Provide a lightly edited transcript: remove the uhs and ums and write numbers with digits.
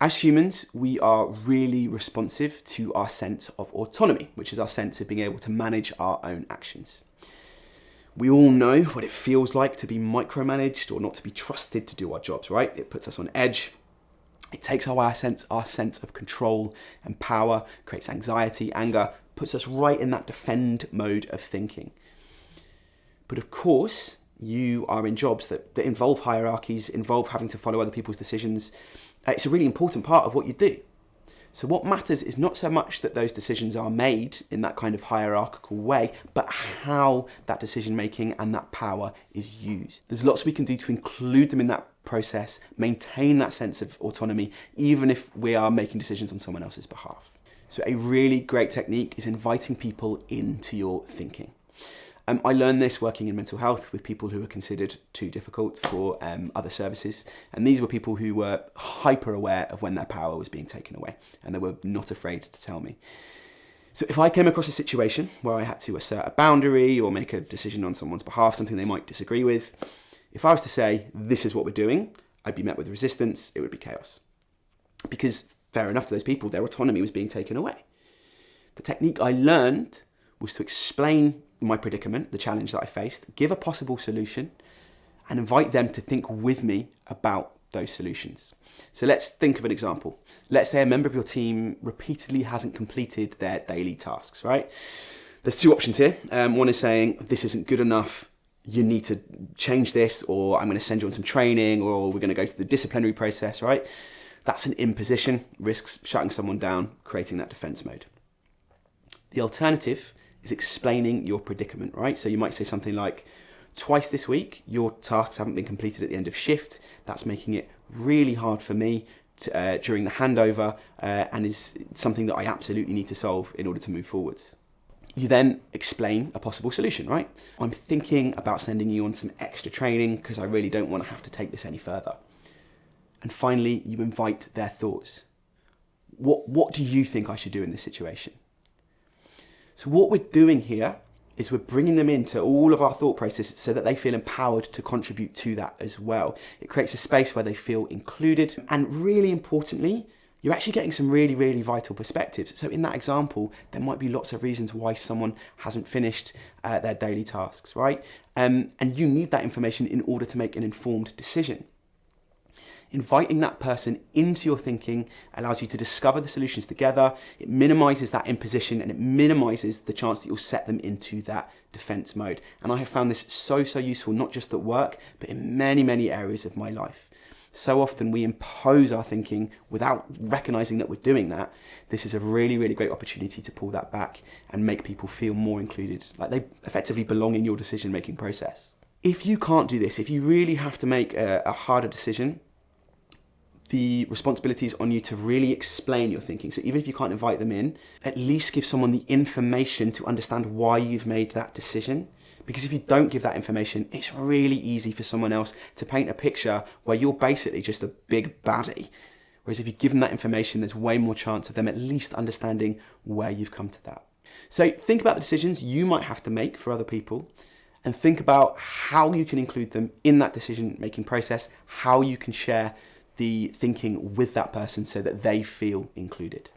As humans, we are really responsive to our sense of autonomy, which is our sense of being able to manage our own actions. We all know what it feels like to be micromanaged or not to be trusted to do our jobs, right? It puts us on edge. It takes away our sense of control and power, creates anxiety, anger, puts us right in that defend mode of thinking. But of course, you are in jobs that involve hierarchies, involve having to follow other people's decisions. It's a really important part of what you do. So what matters is not so much that those decisions are made in that kind of hierarchical way, but how that decision making and that power is used. There's lots we can do to include them in that process, maintain that sense of autonomy, even if we are making decisions on someone else's behalf. So a really great technique is inviting people into your thinking. I learned this working in mental health with people who were considered too difficult for other services. And these were people who were hyper aware of when their power was being taken away, and they were not afraid to tell me. So if I came across a situation where I had to assert a boundary or make a decision on someone's behalf, something they might disagree with, if I was to say, this is what we're doing, I'd be met with resistance, it would be chaos. Because fair enough to those people, their autonomy was being taken away. The technique I learned was to explain my predicament, the challenge that I faced, give a possible solution, and invite them to think with me about those solutions. So let's think of an example. Let's say a member of your team repeatedly hasn't completed their daily tasks, right? There's two options here. One is saying, this isn't good enough, you need to change this, or I'm going to send you on some training, or we're going to go through the disciplinary process, right? That's an imposition, risks shutting someone down, creating that defense mode. The alternative is explaining your predicament, right? So you might say something like, twice this week, your tasks haven't been completed at the end of shift. That's making it really hard for me during the handover and is something that I absolutely need to solve in order to move forwards. You then explain a possible solution, right? I'm thinking about sending you on some extra training because I really don't want to have to take this any further. And finally, you invite their thoughts. What do you think I should do in this situation? So what we're doing here is we're bringing them into all of our thought processes so that they feel empowered to contribute to that as well. It creates a space where they feel included. And really importantly, you're actually getting some really, really vital perspectives. So in that example, there might be lots of reasons why someone hasn't finished their daily tasks, right? And you need that information in order to make an informed decision. Inviting that person into your thinking allows you to discover the solutions together. It minimizes that imposition and it minimizes the chance that you'll set them into that defense mode. And I have found this so useful, not just at work, but in many, many areas of my life. So often we impose our thinking without recognizing that we're doing that. This is a really, really great opportunity to pull that back and make people feel more included, like they effectively belong in your decision-making process. If you can't do this, if you really have to make a harder decision, the responsibility is on you to really explain your thinking. So even if you can't invite them in, at least give someone the information to understand why you've made that decision. Because if you don't give that information, it's really easy for someone else to paint a picture where you're basically just a big baddie. Whereas if you give them that information, there's way more chance of them at least understanding where you've come to that. So think about the decisions you might have to make for other people, and think about how you can include them in that decision-making process, how you can share the thinking with that person so that they feel included.